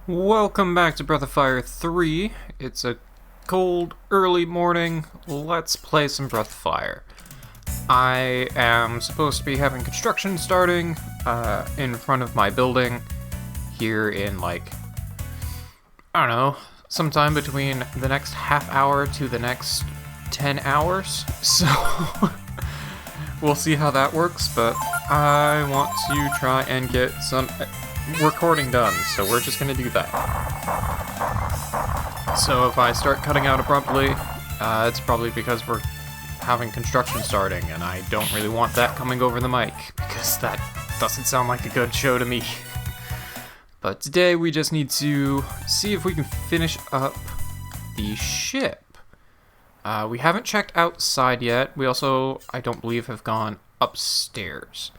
Welcome back to Breath of Fire 3. It's a cold, early morning. Let's play some Breath of Fire. I am supposed to be having construction starting in front of my building here in, I don't know, sometime between the next half hour to the next 10 hours. So, we'll see how that works, but I want to try and get some recording done, so we're just gonna do that. So if I start cutting out abruptly, it's probably because we're having construction starting, and I don't really want that coming over the mic, because that doesn't sound like a good show to me. But today we just need to see if we can finish up the ship. We haven't checked outside yet. We also, I don't believe, have gone upstairs.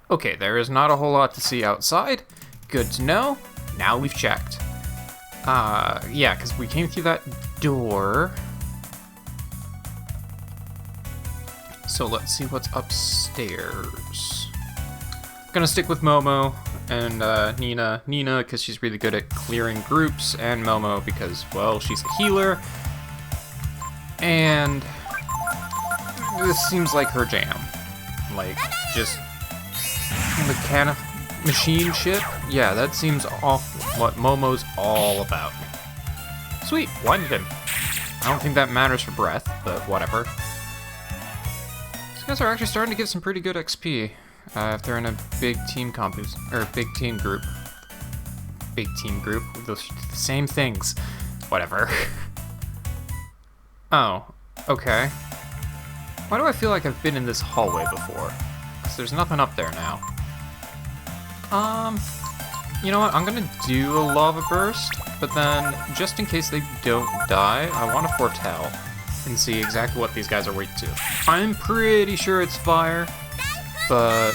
Okay, there is not a whole lot to see outside. Good to know. Now we've checked. Yeah, because we came through that door. So let's see what's upstairs. Gonna stick with Momo and Nina. Nina, because she's really good at clearing groups, and Momo because, well, she's a healer. And this seems like her jam. Like, just machine ship? Yeah, that seems what Momo's all about. Sweet, blinded him. I don't think that matters for breath, but whatever. These guys are actually starting to get some pretty good XP if they're in a big team big team group. Big team group, those are the same things. Whatever. Oh, okay. Why do I feel like I've been in this hallway before? Because there's nothing up there now. You know what? I'm gonna do a lava burst, but then, just in case they don't die, I want to foretell and see exactly what these guys are weak to. I'm pretty sure it's fire, but...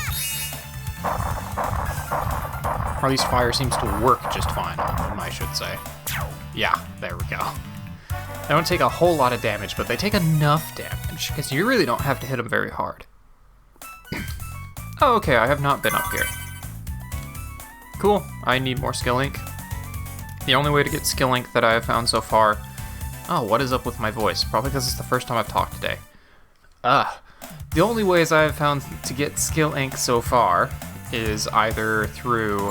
or at least fire seems to work just fine on them, I should say. Yeah, there we go. They don't take a whole lot of damage, but they take enough damage, because you really don't have to hit them very hard. Oh, okay, I have not been up here. Cool, I need more skill ink. The only way to get skill ink that I have found so far... Oh, what is up with my voice? Probably because it's the first time I've talked today. The only ways I have found to get skill ink so far is either through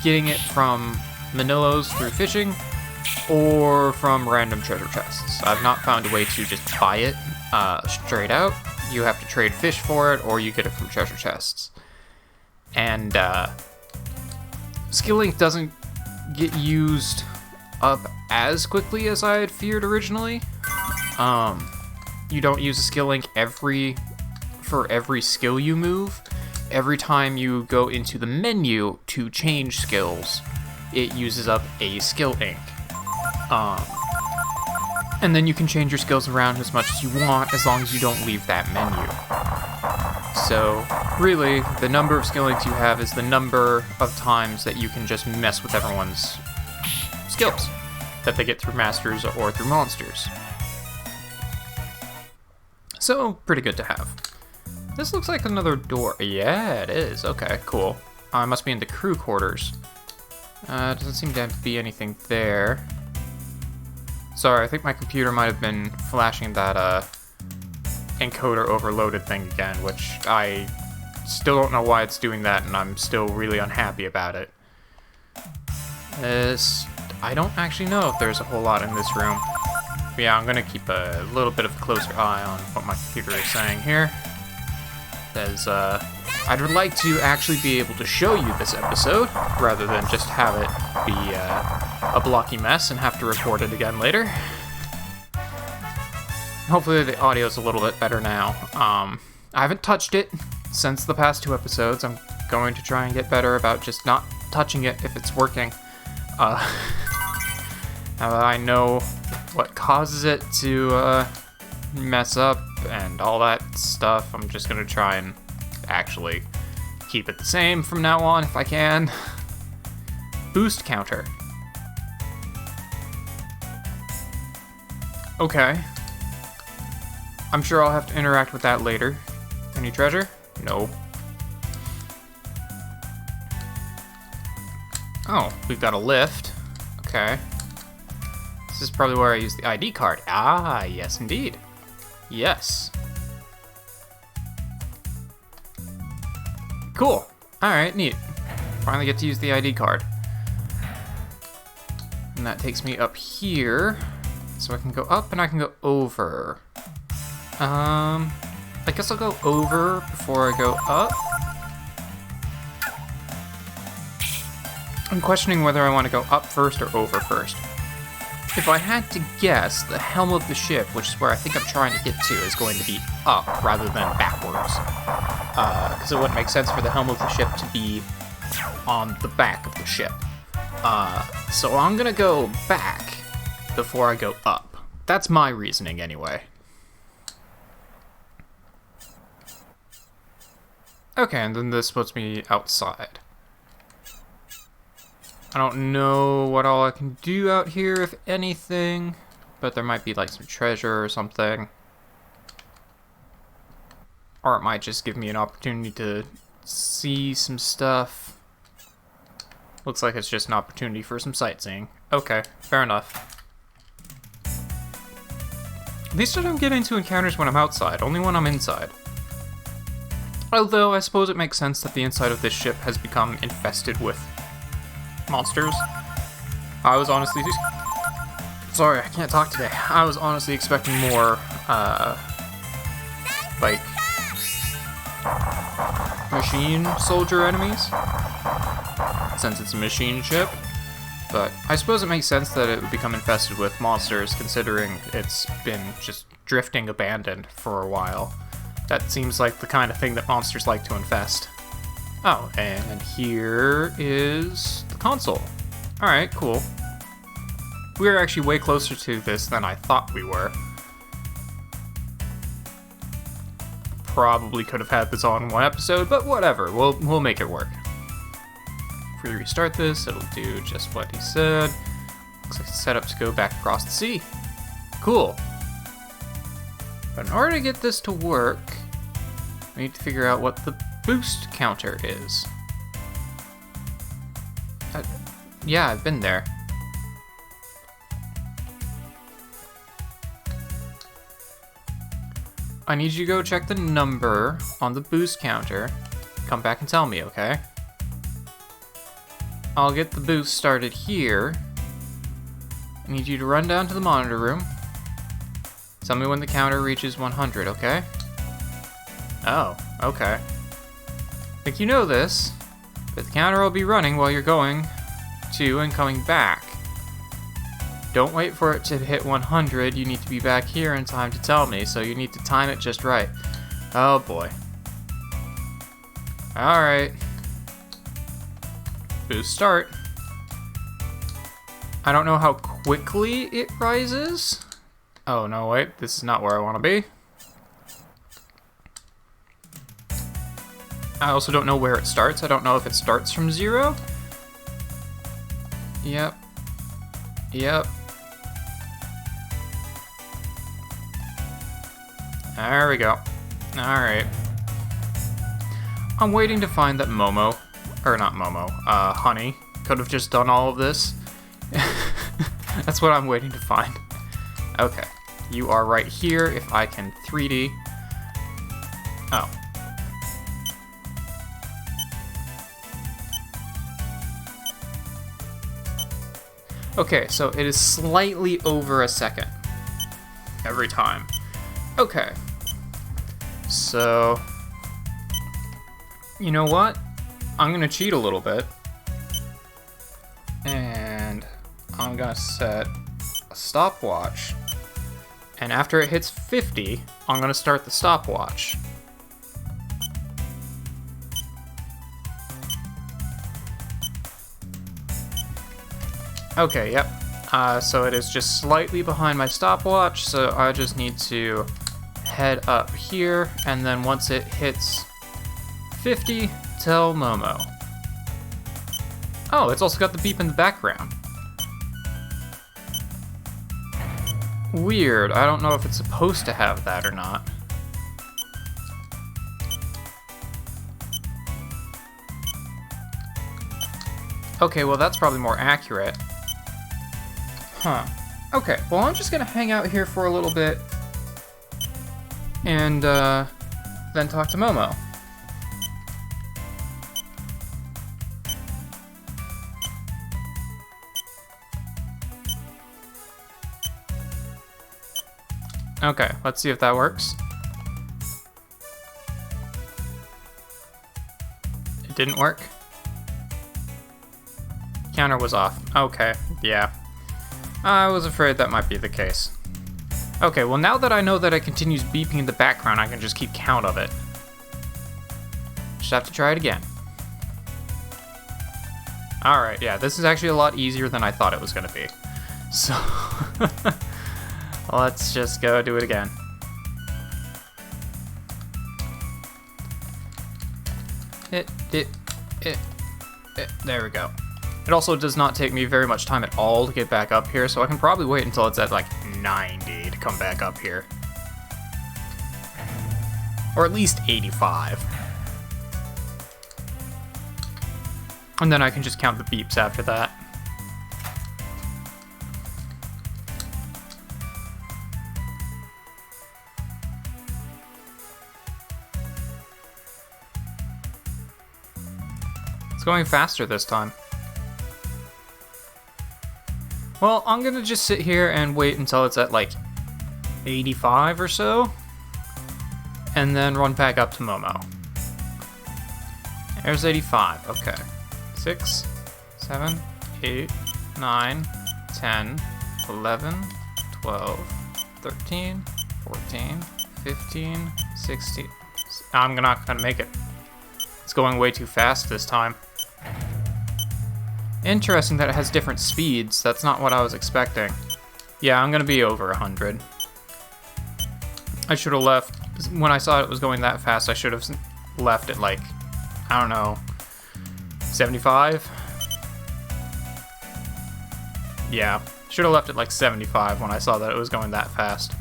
getting it from Manilos through fishing, or from random treasure chests. I've not found a way to just buy it straight out. You have to trade fish for it, or you get it from treasure chests. And skill ink doesn't get used up as quickly as I had feared originally. You don't use a skill ink for every skill you move. Every time you go into the menu to change skills, it uses up a skill ink. And then you can change your skills around as much as you want, as long as you don't leave that menu. So, really, the number of skill inks you have is the number of times that you can just mess with everyone's skills that they get through masters or through monsters. So, pretty good to have. This looks like another door. Yeah, it is. Okay, cool. I must be in the crew quarters. Doesn't seem to be anything there. Sorry, I think my computer might have been flashing that encoder overloaded thing again, which I still don't know why it's doing that, and I'm still really unhappy about it. I don't actually know if there's a whole lot in this room. But yeah, I'm gonna keep a little bit of a closer eye on what my computer is saying here. Because I'd like to actually be able to show you this episode, rather than just have it be a blocky mess and have to record it again later. Hopefully the audio's a little bit better now. I haven't touched it since the past 2 episodes. I'm going to try and get better about just not touching it if it's working. Now that I know what causes it to mess up and all that stuff, I'm just gonna try and actually keep it the same from now on if I can. Boost counter. Okay. I'm sure I'll have to interact with that later. Any treasure? No. Oh, we've got a lift. Okay. This is probably where I use the ID card. Ah, yes indeed. Yes. Cool. Alright, neat. Finally get to use the ID card. And that takes me up here. So I can go up and I can go over. I guess I'll go over before I go up. I'm questioning whether I want to go up first or over first. If I had to guess, the helm of the ship, which is where I think I'm trying to get to, is going to be up rather than backwards. Because it wouldn't make sense for the helm of the ship to be on the back of the ship. So I'm gonna go back before I go up. That's my reasoning anyway. Okay, and then this puts me outside. I don't know what all I can do out here, if anything, but there might be like some treasure or something. Or it might just give me an opportunity to see some stuff. Looks like it's just an opportunity for some sightseeing. Okay, fair enough. At least I don't get into encounters when I'm outside, only when I'm inside. Although, I suppose it makes sense that the inside of this ship has become infested with monsters. I was honestly... Sorry, I can't talk today. I was honestly expecting more, like, machine soldier enemies, since it's a machine ship. But I suppose it makes sense that it would become infested with monsters, considering it's been just drifting abandoned for a while. That seems like the kind of thing that monsters like to infest. Oh, and here is the console. Alright, cool. We're actually way closer to this than I thought we were. Probably could have had this on one episode, but whatever, we'll make it work. If we restart this, it'll do just what he said. Looks like it's set up to go back across the sea. Cool. But in order to get this to work, we need to figure out what the boost counter is. Yeah, I've been there. I need you to go check the number on the boost counter. Come back and tell me, okay? I'll get the boost started here. I need you to run down to the monitor room. Tell me when the counter reaches 100, okay? Oh, okay. I think you know this, but the counter will be running while you're going to and coming back. Don't wait for it to hit 100, you need to be back here in time to tell me, so you need to time it just right. Oh boy. Alright. Boost start. I don't know how quickly it rises. Oh no, wait, this is not where I want to be. I also don't know where it starts. I don't know if it starts from 0. Yep. Yep. There we go. Alright. I'm waiting to find that Momo, or not Momo, Honey, could have just done all of this. That's what I'm waiting to find. Okay. You are right here if I can 3D. Oh. Okay, so it is slightly over a second every time. Okay. So, you know what? I'm gonna cheat a little bit. And I'm gonna set a stopwatch. And after it hits 50, I'm gonna start the stopwatch. Okay, yep. So it is just slightly behind my stopwatch, so I just need to head up here, and then once it hits 50, tell Momo. Oh, it's also got the beep in the background. Weird, I don't know if it's supposed to have that or not. Okay, well that's probably more accurate. Huh. Okay, well I'm just gonna hang out here for a little bit and then talk to Momo. Okay, let's see if that works. It didn't work. Counter was off. Okay, yeah. I was afraid that might be the case. Okay, well now that I know that it continues beeping in the background, I can just keep count of it. Just have to try it again. Alright, yeah, this is actually a lot easier than I thought it was gonna be. So, let's just go do it again. There we go. It also does not take me very much time at all to get back up here, so I can probably wait until it's at like 90 to come back up here. Or at least 85. And then I can just count the beeps after that. It's going faster this time. Well, I'm gonna just sit here and wait until it's at like 85 or so, and then run back up to Momo. There's 85, okay. 6, 7, 8, 9, 10, 11, 12, 13, 14, 15, 16. I'm not gonna make it. It's going way too fast this time. Interesting that it has different speeds. That's not what I was expecting. Yeah, I'm gonna be over 100. I should have left. When I saw it was going that fast, I should have left at like, I don't know, 75? Yeah, should have left at like 75 when I saw that it was going that fast.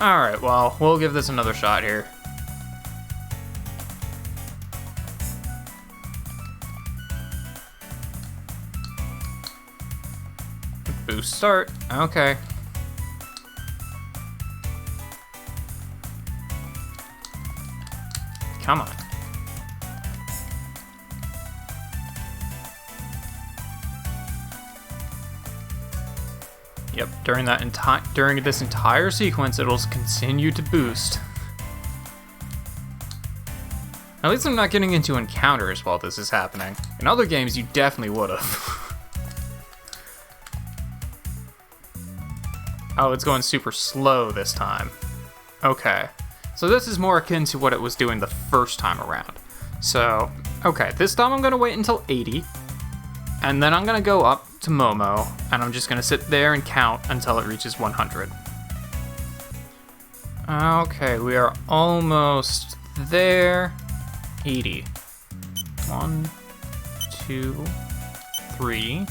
Alright, well, we'll give this another shot here. Boost start. Okay. Come on. Yep, during this entire sequence, it'll continue to boost. At least I'm not getting into encounters while this is happening. In other games, you definitely would have. Oh, it's going super slow this time. Okay. So this is more akin to what it was doing the first time around. So, okay, this time I'm gonna wait until 80, and then I'm gonna go up to Momo, and I'm just gonna sit there and count until it reaches 100. Okay, we are almost there. 80. 1, 2, 3,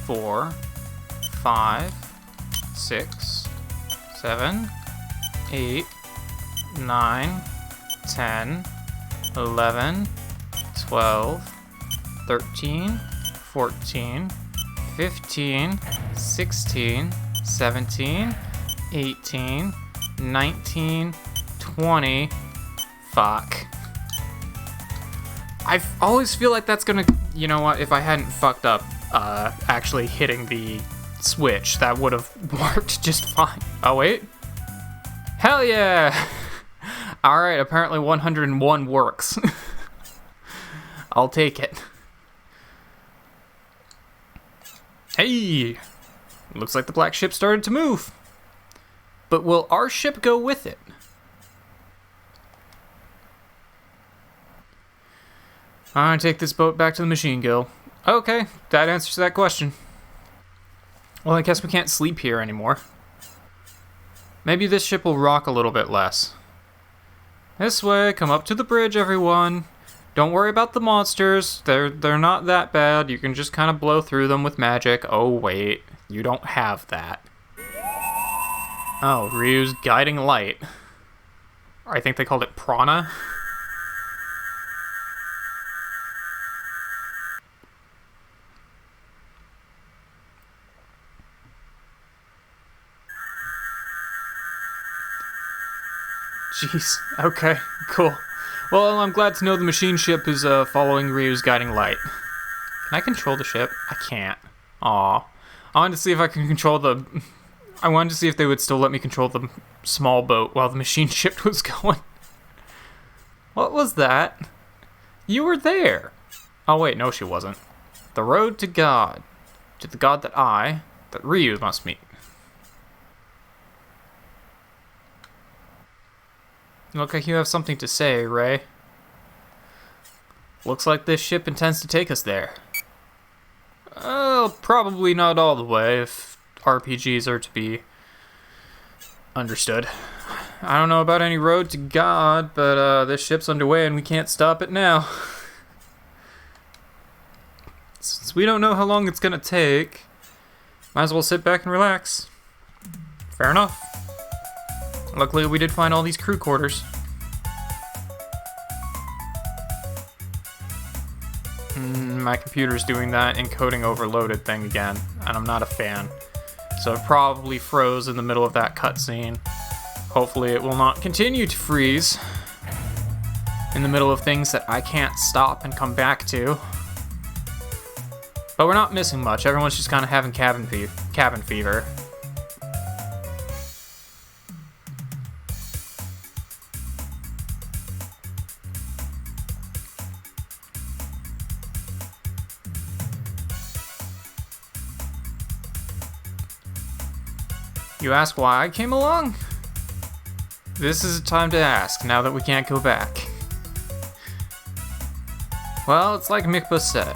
4, 5, 6, 7, 8, 9, 10, 11, 12, 13, 14, 15, 16, 17, 18, 19, 20. Fuck. I always feel like that's gonna, you know what, if I hadn't fucked up actually hitting the switch, that would have worked just fine. Oh, wait. Hell yeah! Alright, apparently 101 works. I'll take it. Hey! Looks like the black ship started to move. But will our ship go with it? I'm gonna take this boat back to the Machine Guild. Okay, that answers that question. Well, I guess we can't sleep here anymore. Maybe this ship will rock a little bit less. This way, come up to the bridge, everyone. Don't worry about the monsters. They're not that bad. You can just kind of blow through them with magic. Oh, wait. You don't have that. Oh, Ryu's guiding light. I think they called it prana. Jeez. Okay, cool. Well, I'm glad to know the machine ship is following Ryu's guiding light. Can I control the ship? I can't. Aw. I wanted to see if I can control the... I wanted to see if they would still let me control the small boat while the machine ship was going. What was that? You were there. Oh wait, no she wasn't. The road to God. To the God that Ryu must meet. You look like you have something to say, Ray. Looks like this ship intends to take us there. Probably not all the way, if RPGs are to be understood. I don't know about any road to God, but this ship's underway and we can't stop it now. Since we don't know how long it's gonna take, might as well sit back and relax. Fair enough. Luckily, we did find all these crew quarters. My computer's doing that encoding overloaded thing again, and I'm not a fan. So it probably froze in the middle of that cutscene. Hopefully it will not continue to freeze in the middle of things that I can't stop and come back to. But we're not missing much. Everyone's just kind of having cabin fever. You ask why I came along? This is a time to ask, now that we can't go back. Well, it's like Mikba said.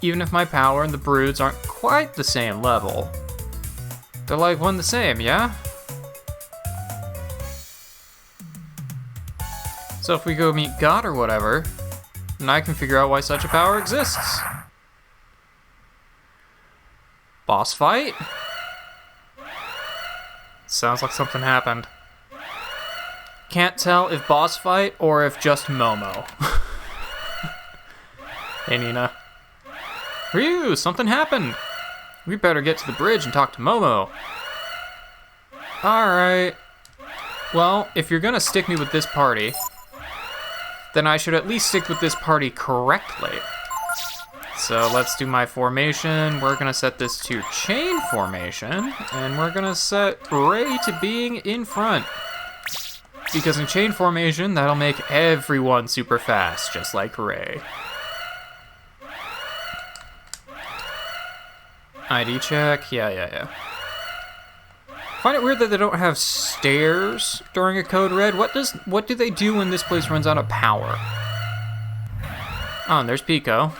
Even if my power and the Brood's aren't quite the same level, they're like one the same, yeah? So if we go meet God or whatever, then I can figure out why such a power exists. Boss fight? Sounds like something happened. Can't tell if boss fight or if just Momo. Hey, Nina. Ryu, something happened. We better get to the bridge and talk to Momo. Alright. Well, if you're gonna stick me with this party, then I should at least stick with this party correctly. So let's do my formation. We're gonna set this to chain formation, and we're gonna set Ray to being in front. Because in chain formation, that'll make everyone super fast, just like Ray. ID check, yeah. Find it weird that they don't have stairs during a code red. What do they do when this place runs out of power? Oh, and there's Pico.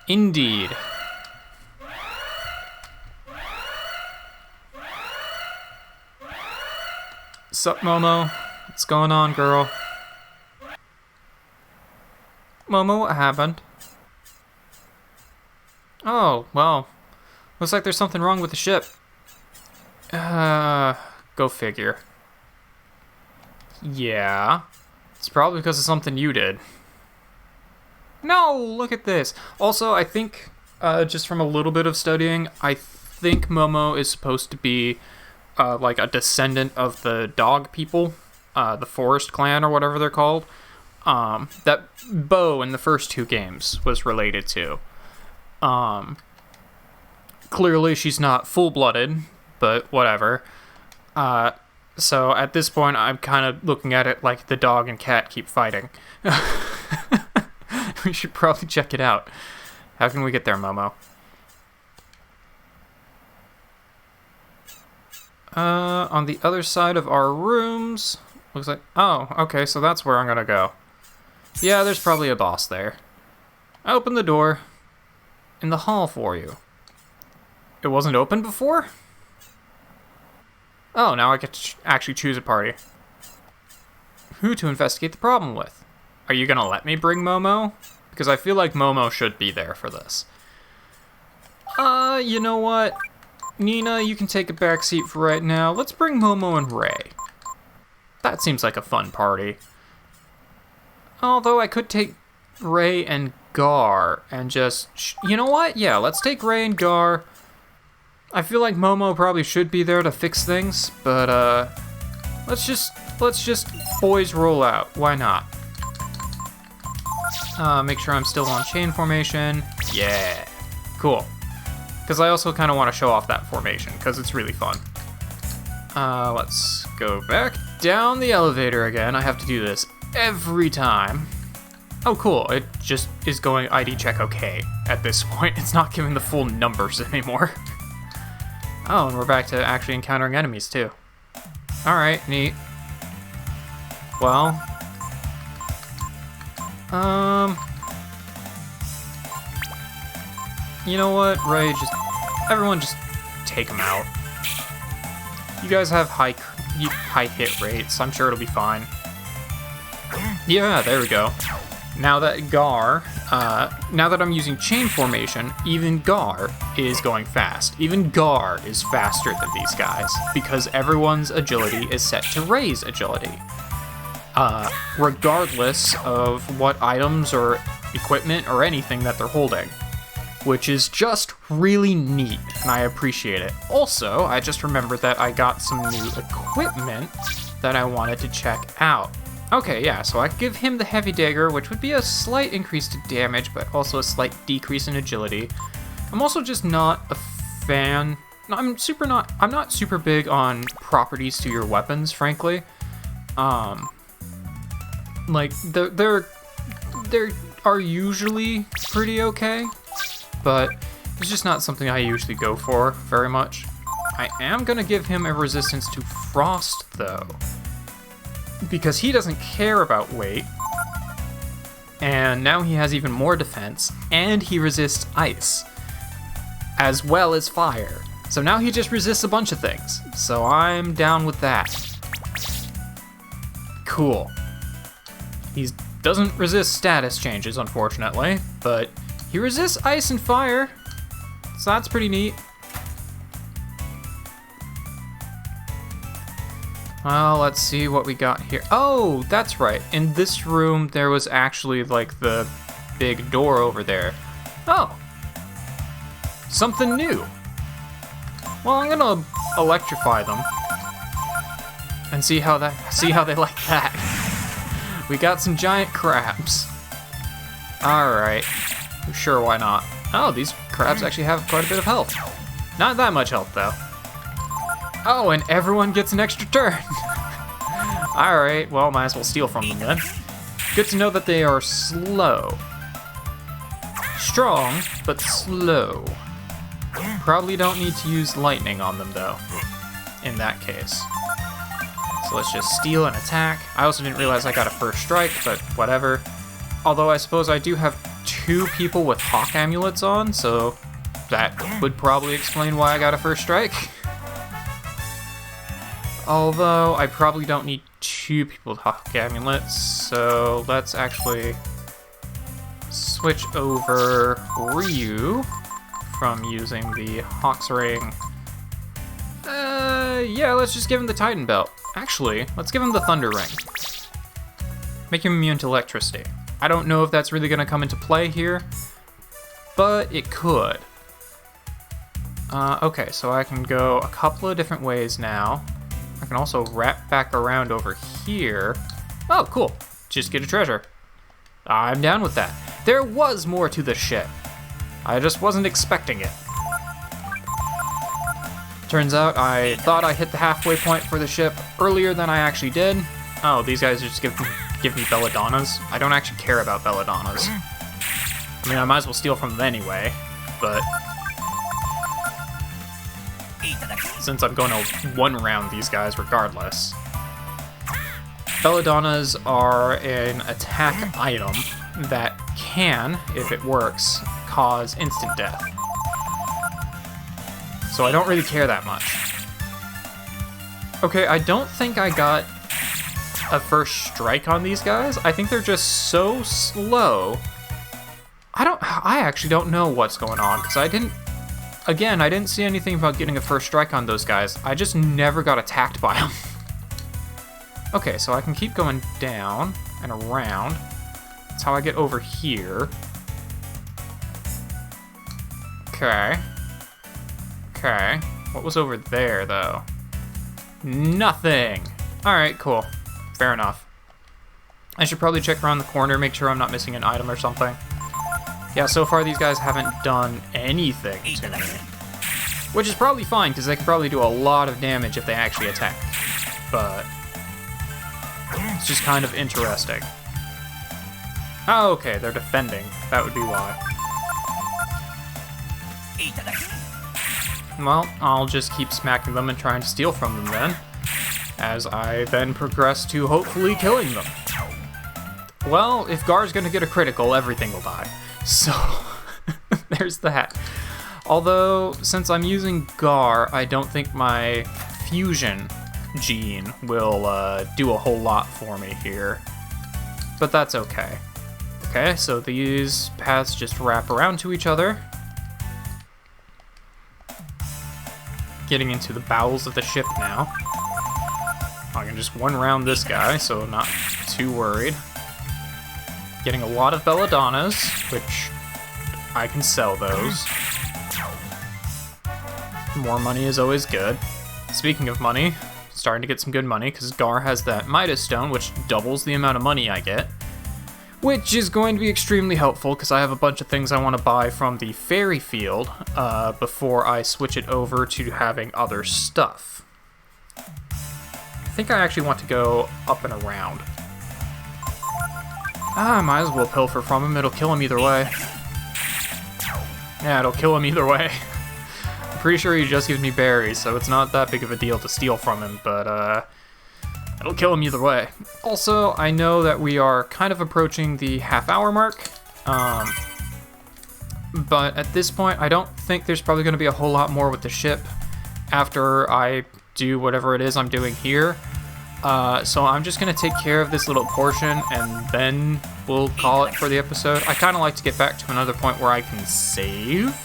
Indeed. Sup, Momo? What's going on, girl? Momo, what happened? Oh, well. Looks like there's something wrong with the ship. Go figure. Yeah. It's probably because of something you did. No, look at this. Also, I think, just from a little bit of studying, I think Momo is supposed to be, like a descendant of the dog people, the Forest Clan or whatever they're called, that Bo in the first two games was related to. Clearly she's not full-blooded, but whatever. So at this point, I'm kind of looking at it like the dog and cat keep fighting. We should probably check it out. How can we get there, Momo? On the other side of our rooms, looks like... Oh, okay, so that's where I'm gonna go. Yeah, there's probably a boss there. I opened the door in the hall for you. It wasn't open before? Oh, now I get to actually choose a party. Who to investigate the problem with? Are you gonna let me bring Momo? Because I feel like Momo should be there for this. You know what? Nina, you can take a backseat for right now. Let's bring Momo and Ray. That seems like a fun party. Although I could take Ray and Gar and just... You know what? Yeah, let's take Ray and Gar. I feel like Momo probably should be there to fix things, but Let's just boys roll out. Why not? Make sure I'm still on chain formation. Yeah, cool. Because I also kind of want to show off that formation, because it's really fun. Let's go back down the elevator again. I have to do this every time. Oh, cool. It just is going ID check okay at this point. It's not giving the full numbers anymore. Oh, and we're back to actually encountering enemies, too. Alright, neat. Well... You know what, Ray, everyone just take them out. You guys have high hit rates, I'm sure it'll be fine. Yeah, there we go. Now that now that I'm using chain formation, even Gar is going fast. Even Gar is faster than these guys, because everyone's agility is set to Ray's agility. Regardless of what items or equipment or anything that they're holding. Which is just really neat, and I appreciate it. Also, I just remembered that I got some new equipment that I wanted to check out. Okay, yeah, so I could give him the heavy dagger, which would be a slight increase to damage, but also a slight decrease in agility. I'm also just not a fan. I'm not super big on properties to your weapons, frankly. Like they're are usually pretty okay, but it's just not something I usually go for very much. I am gonna give him a resistance to frost though, because he doesn't care about weight, and now he has even more defense, and he resists ice, as well as fire. So now he just resists a bunch of things, so I'm down with that. Cool. He doesn't resist status changes, unfortunately, but he resists ice and fire, so that's pretty neat. Well, let's see what we got here. Oh, that's right. In this room, there was actually, like, the big door over there. Oh. Something new. Well, I'm gonna electrify them. And see how they like that. We got some giant crabs. Alright. Sure, why not? Oh, these crabs actually have quite a bit of health. Not that much health, though. Oh, and everyone gets an extra turn. Alright, well, might as well steal from them then. Good to know that they are slow. Strong, but slow. Probably don't need to use lightning on them, though, in that case. So let's just steal and attack. I also didn't realize I got a first strike, but whatever. Although I suppose I do have 2 people with hawk amulets on, so that would probably explain why I got a first strike. Although I probably don't need 2 people with hawk amulets, so let's actually switch over Ryu from using the Hawk's Ring. Yeah, let's just give him the Titan Belt. Actually, let's give him the Thunder Ring. Make him immune to electricity. I don't know if that's really going to come into play here, but it could. Okay, so I can go a couple of different ways now. I can also wrap back around over here. Oh, cool. Just get a treasure. I'm down with that. There was more to the ship. I just wasn't expecting it. Turns out I thought I hit the halfway point for the ship earlier than I actually did. Oh, these guys just give me belladonnas. I don't actually care about belladonnas. I mean, I might as well steal from them anyway, but since I'm going to one-round these guys regardless. Belladonnas are an attack item that can, if it works, cause instant death. So I don't really care that much. Okay, I don't think I got a first strike on these guys. I think they're just so slow. I actually don't know what's going on, because I didn't see anything about getting a first strike on those guys. I just never got attacked by them. Okay, so I can keep going down and around. That's how I get over here. Okay. Okay. What was over there, though? Nothing! Alright, cool. Fair enough. I should probably check around the corner, make sure I'm not missing an item or something. Yeah, so far these guys haven't done anything to me. Which is probably fine, because they can probably do a lot of damage if they actually attack. But it's just kind of interesting. Oh, okay, they're defending. That would be why. Well, I'll just keep smacking them and trying to steal from them then, as I then progress to hopefully killing them. Well, if Gar's gonna get a critical, everything will die. So, there's that. Although, since I'm using Gar, I don't think my fusion gene will do a whole lot for me here. But that's okay. Okay, so these paths just wrap around to each other. Getting into the bowels of the ship now. I can just one-round this guy, so I'm not too worried. Getting a lot of Belladonnas, which I can sell those. More money is always good. Speaking of money, starting to get some good money, because Gar has that Midas Stone, which doubles the amount of money I get. Which is going to be extremely helpful, because I have a bunch of things I want to buy from the Fairy Field before I switch it over to having other stuff. I think I actually want to go up and around. I might as well pilfer from him, it'll kill him either way. Yeah, it'll kill him either way. I'm pretty sure he just gives me berries, so it's not that big of a deal to steal from him, but it'll kill him either way. Also, I know that we are kind of approaching the half-hour mark, but at this point, I don't think there's probably going to be a whole lot more with the ship after I do whatever it is I'm doing here. So I'm just going to take care of this little portion, and then we'll call it for the episode. I kind of like to get back to another point where I can save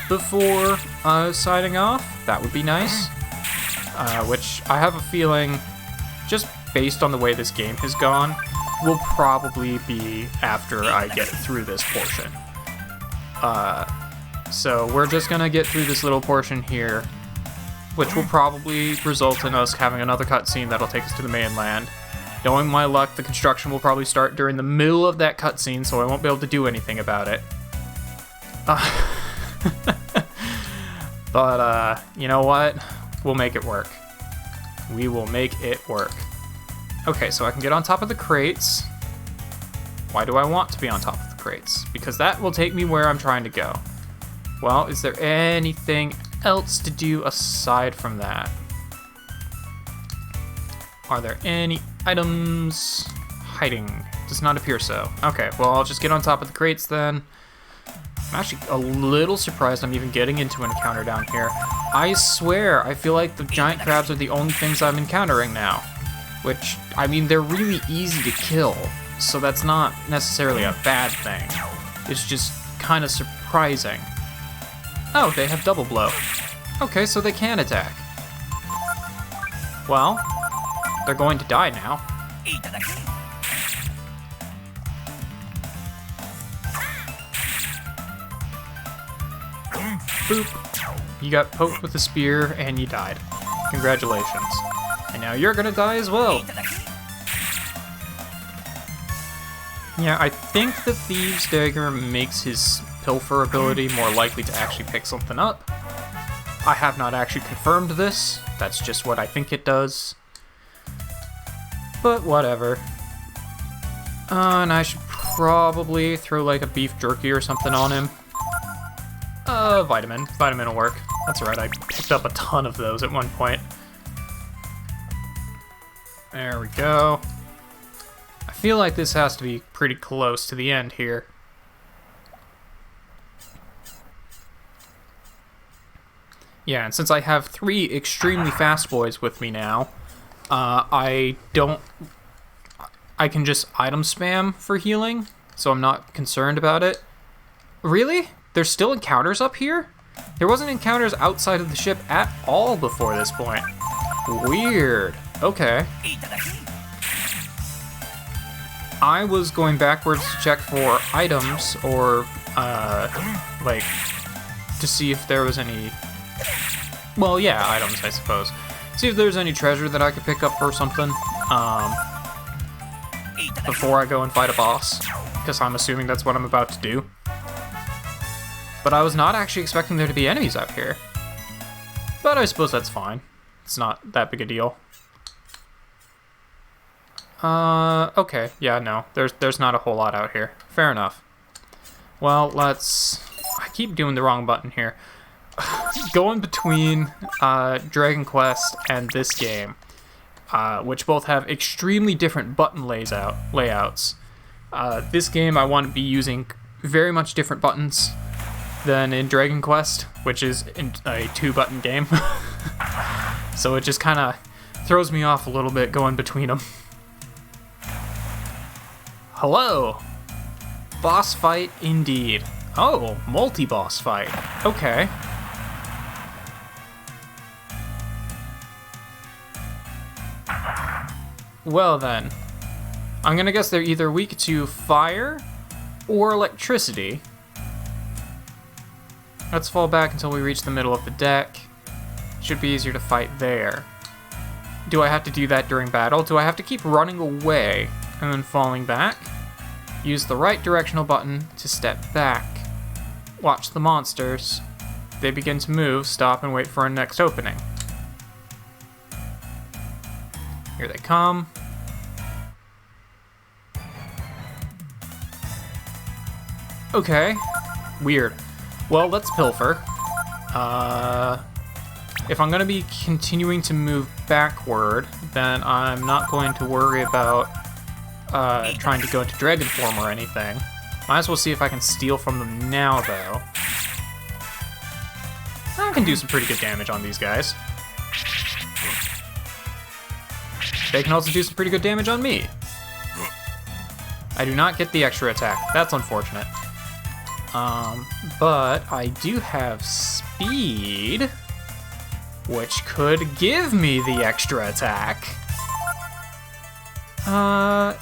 before signing off. That would be nice. Which I have a feeling, just based on the way this game has gone, will probably be after I get through this portion. So we're just going to get through this little portion here, which will probably result in us having another cutscene that'll take us to the mainland. Knowing my luck, the construction will probably start during the middle of that cutscene, so I won't be able to do anything about it. But, you know what? We'll make it work. We will make it work. Okay, so I can get on top of the crates. Why do I want to be on top of the crates? Because that will take me where I'm trying to go. Well, is there anything else to do aside from that? Are there any items hiding? Does not appear so. Okay, well, I'll just get on top of the crates then. I'm actually a little surprised I'm even getting into an encounter down here. I swear, I feel like the giant crabs are the only things I'm encountering now. Which, I mean, they're really easy to kill, so that's not necessarily a bad thing. It's just kind of surprising. Oh, they have double blow. Okay, so they can attack. Well, they're going to die now. Boop. You got poked with a spear and you died. Congratulations. And now you're gonna die as well. Yeah, I think the Thieves' Dagger makes his pilfer ability more likely to actually pick something up. I have not actually confirmed this. That's just what I think it does. But whatever. And I should probably throw like a beef jerky or something on him. Vitamin. Vitamin will work. That's right, I picked up a ton of those at one point. There we go. I feel like this has to be pretty close to the end here. Yeah, and since I have 3 extremely fast boys with me now, I can just item spam for healing, so I'm not concerned about it. Really? There's still encounters up here? There wasn't encounters outside of the ship at all before this point. Weird. Okay. I was going backwards to check for items, or, like, to see if there was any... Well, yeah, items, I suppose. See if there's any treasure that I could pick up or something, before I go and fight a boss, because I'm assuming that's what I'm about to do. But I was not actually expecting there to be enemies up here. But I suppose that's fine. It's not that big a deal. Okay, yeah, no. There's not a whole lot out here. Fair enough. Well, I keep doing the wrong button here. Going between Dragon Quest and this game, which both have extremely different button layouts. This game I want to be using very much different buttons than in Dragon Quest, which is a 2-button game. So it just kind of throws me off a little bit going between them. Hello! Boss fight indeed. Oh, multi-boss fight. Okay. Well then, I'm gonna guess they're either weak to fire or electricity. Let's fall back until we reach the middle of the deck. Should be easier to fight there. Do I have to do that during battle? Do I have to keep running away and then falling back? Use the right directional button to step back. Watch the monsters. They begin to move, stop and wait for our next opening. Here they come. Okay. Weird. Well, let's pilfer. If I'm gonna be continuing to move backward, then I'm not going to worry about trying to go into dragon form or anything. Might as well see if I can steal from them now, though. I can do some pretty good damage on these guys. They can also do some pretty good damage on me. I do not get the extra attack. That's unfortunate. But I do have speed, which could give me the extra attack. I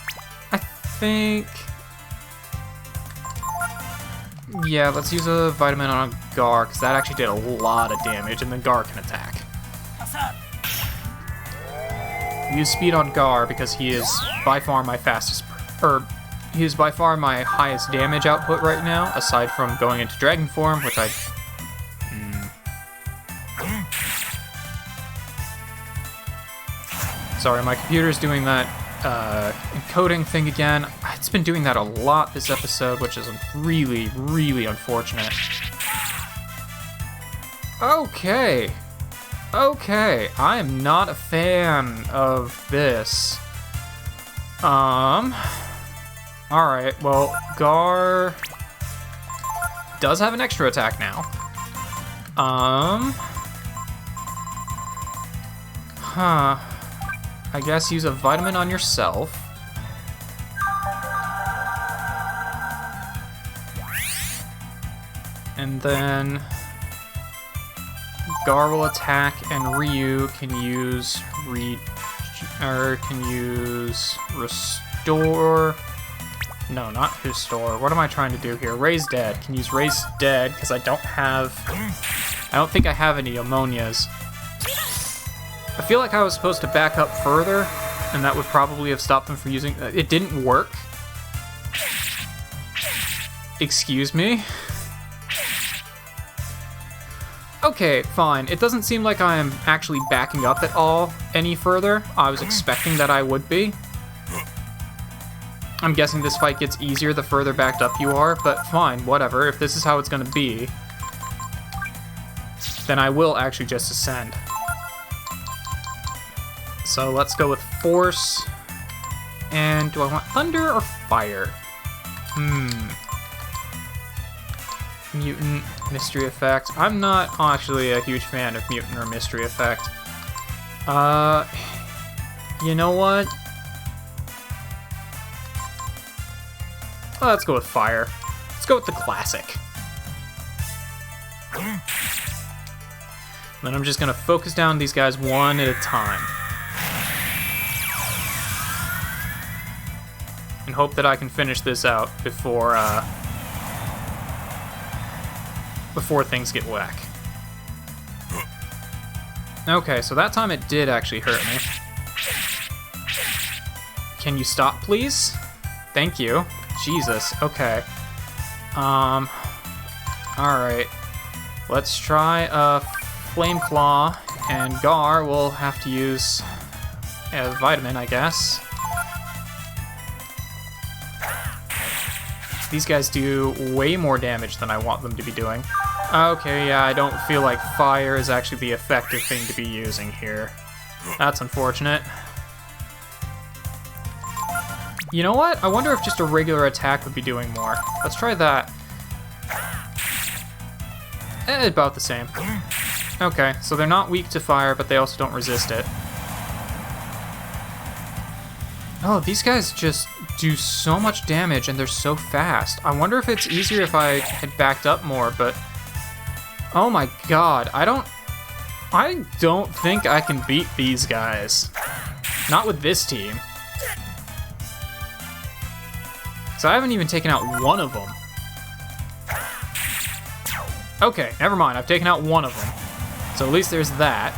think... Yeah, let's use a vitamin on Gar, because that actually did a lot of damage, and then Gar can attack. Use speed on Gar because he is by far my fastest, he is by far my highest damage output right now, aside from going into dragon form, which I... Sorry, my computer's doing that encoding thing again. It's been doing that a lot this episode, which is really, really unfortunate. Okay. Okay, I am not a fan of this. Alright, well, Gar does have an extra attack now. I guess use a vitamin on yourself. And then Gar will attack, and Ryu can use restore. No, not restore. What am I trying to do here? Raise dead. Can use raise dead because I don't think I have any ammonias. I feel like I was supposed to back up further, and that would probably have stopped them from using... It didn't work. Excuse me? Okay, fine. It doesn't seem like I am actually backing up at all any further. I was expecting that I would be. I'm guessing this fight gets easier the further backed up you are, but fine, whatever. If this is how it's gonna be, then I will actually just ascend. So let's go with force. And do I want thunder or fire? Mutant, mystery effect. I'm not actually a huge fan of mutant or mystery effect. You know what? Let's go with fire. Let's go with the classic. Then I'm just gonna focus down these guys one at a time. And hope that I can finish this out before things get whack. Okay, so that time it did actually hurt me. Can you stop, please? Thank you. Jesus, okay. Alright. Let's try a Flame Claw, and Gar will have to use a Vitamin, I guess. These guys do way more damage than I want them to be doing. Okay, yeah, I don't feel like fire is actually the effective thing to be using here. That's unfortunate. You know what? I wonder if just a regular attack would be doing more. Let's try that. About the same. Okay, so they're not weak to fire, but they also don't resist it. Oh, these guys just do so much damage and they're so fast. I wonder if it's easier if I had backed up more, but... Oh my god, I don't think I can beat these guys. Not with this team. So I haven't even taken out one of them. Okay, never mind, I've taken out one of them. So at least there's that.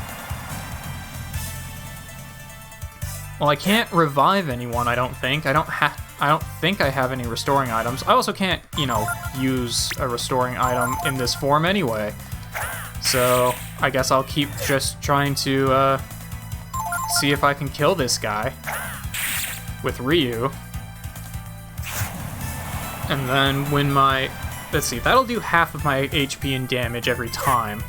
Well, I can't revive anyone, I don't think. I don't think I have any restoring items. I also can't, you know, use a restoring item in this form anyway. So I guess I'll keep just trying to see if I can kill this guy with Ryu. And then when my... Let's see, that'll do half of my HP and damage every time.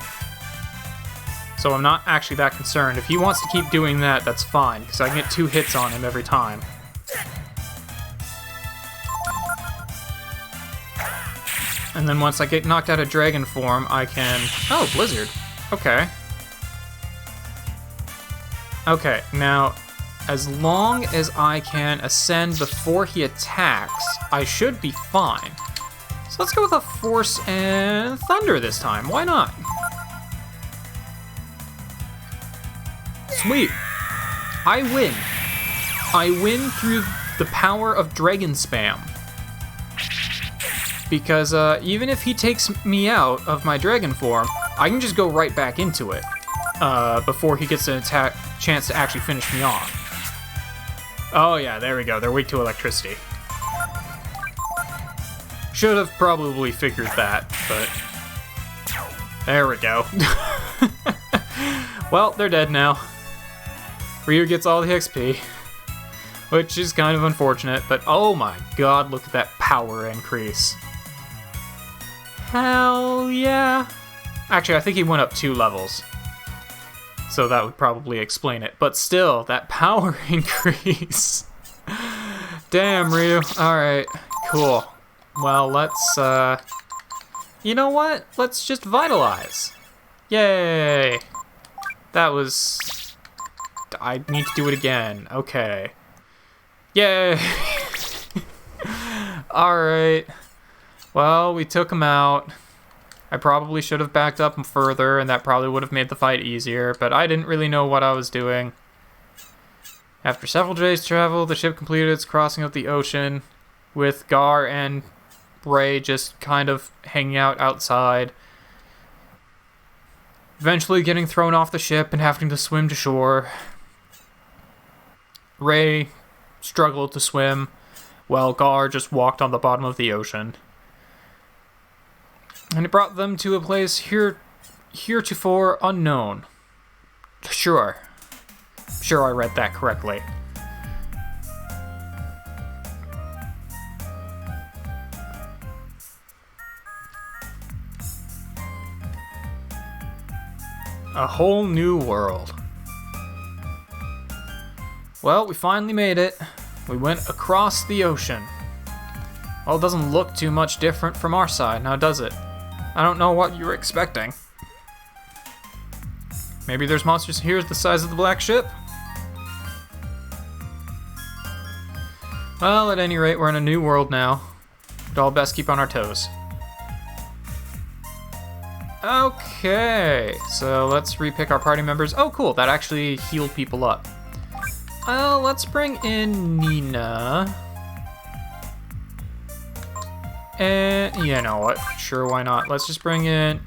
So I'm not actually that concerned. If he wants to keep doing that, that's fine, because I can get 2 hits on him every time. And then once I get knocked out of dragon form, I can... Oh, Blizzard. Okay. Okay, now, as long as I can ascend before he attacks, I should be fine. So let's go with a Force and Thunder this time. Why not? Sweet. I win. I win through the power of Dragon Spam. Because even if he takes me out of my dragon form, I can just go right back into it before he gets an chance to actually finish me off. Oh yeah, there we go. They're weak to electricity. Should have probably figured that, but there we go. Well, they're dead now. Ryu gets all the XP, which is kind of unfortunate, but oh my god, look at that power increase. Hell yeah. Actually, I think he went up 2 levels. So that would probably explain it. But still, that power increase. Damn, Ryu. Alright, cool. Well, let's, you know what? Let's just vitalize. Yay. That was... I need to do it again. Okay. Yay. Alright. Well, we took him out. I probably should have backed up further, and that probably would have made the fight easier, but I didn't really know what I was doing. After several days' travel, the ship completed its crossing of the ocean, with Gar and Ray just kind of hanging out outside. Eventually getting thrown off the ship and having to swim to shore. Ray struggled to swim, while Gar just walked on the bottom of the ocean. And it brought them to a place heretofore unknown. Sure I read that correctly. A whole new world. Well, we finally made it. We went across the ocean. Well, it doesn't look too much different from our side, now does it? I don't know what you were expecting. Maybe there's monsters here the size of the black ship? Well, at any rate, we're in a new world now. We'd all best keep on our toes. Okay, so let's repick our party members. Oh, cool, that actually healed people up. Well, let's bring in Nina. And, you know what, sure, why not? Let's just bring in...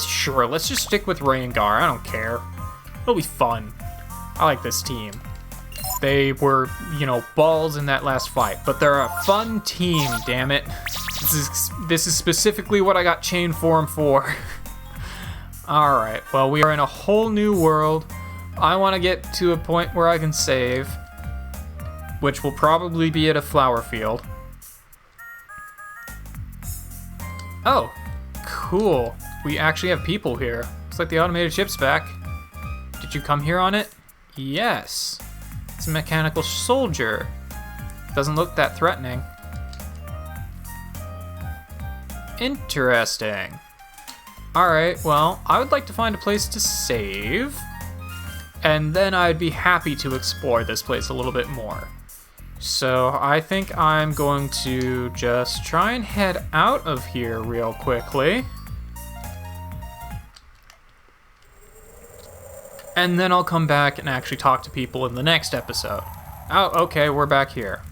sure, let's just stick with Ray and Gar, I don't care. It'll be fun. I like this team. They were, you know, balls in that last fight, but they're a fun team, damn it. This is specifically what I got chain form for. Alright, well, we are in a whole new world. I want to get to a point where I can save, which will probably be at a flower field. Oh, cool. We actually have people here. Looks like the automated ship's back. Did you come here on it? Yes. It's a mechanical soldier. Doesn't look that threatening. Interesting. Alright, well, I would like to find a place to save, and then I'd be happy to explore this place a little bit more. So I think I'm going to just try and head out of here real quickly. And then I'll come back and actually talk to people in the next episode. Oh, okay, we're back here.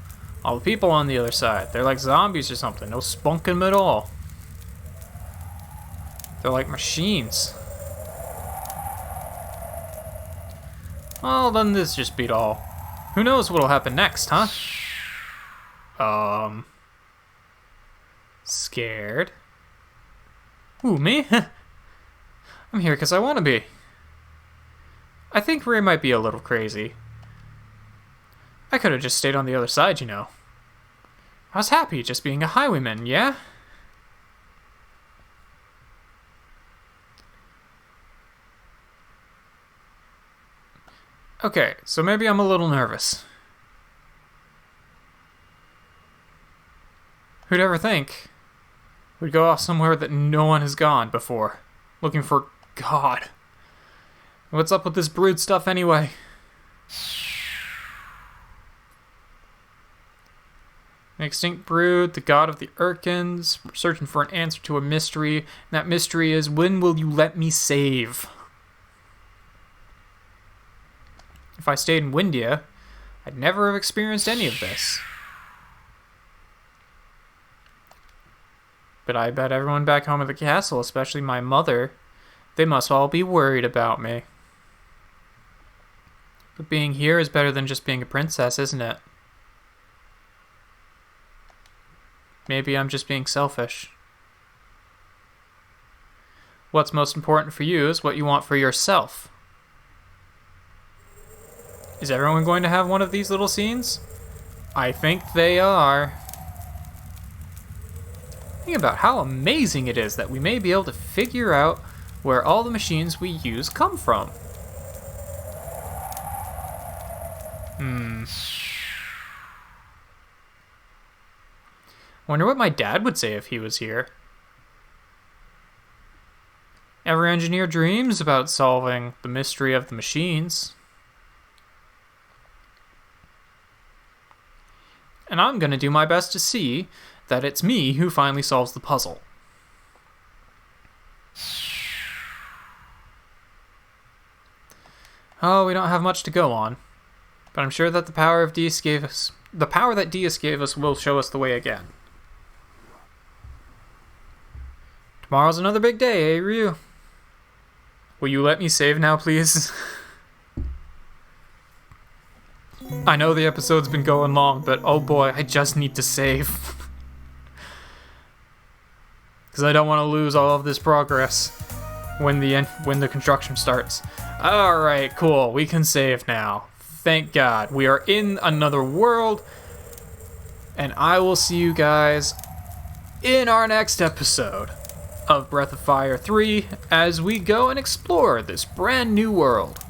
All the people on the other side, they're like zombies or something. No spunk in them at all. They're like machines. Well, then this just beat all. Who knows what'll happen next, huh? Scared. Who, me? I'm here because I want to be. I think Ray might be a little crazy. I could have just stayed on the other side, you know. I was happy just being a highwayman, yeah? Okay, so maybe I'm a little nervous. Who'd ever think we'd go off somewhere that no one has gone before, looking for God? What's up with this brood stuff anyway? An extinct brood, the god of the Urkins, searching for an answer to a mystery, and that mystery is, when will you let me save? If I stayed in Windia, I'd never have experienced any of this. But I bet everyone back home at the castle, especially my mother, they must all be worried about me. But being here is better than just being a princess, isn't it? Maybe I'm just being selfish. What's most important for you is what you want for yourself. Is everyone going to have one of these little scenes? I think they are. Think about how amazing it is that we may be able to figure out where all the machines we use come from. Wonder what my dad would say if he was here. Every engineer dreams about solving the mystery of the machines. And I'm going to do my best to see that it's me who finally solves the puzzle. Oh, we don't have much to go on. But I'm sure that the power that Deus gave us will show us the way again. Tomorrow's another big day, eh, Ryu? Will you let me save now, please? I know the episode's been going long, but oh boy, I just need to save. Because I don't want to lose all of this progress when the construction starts. Alright, cool, we can save now. Thank God. We are in another world, and I will see you guys in our next episode of Breath of Fire 3 as we go and explore this brand new world.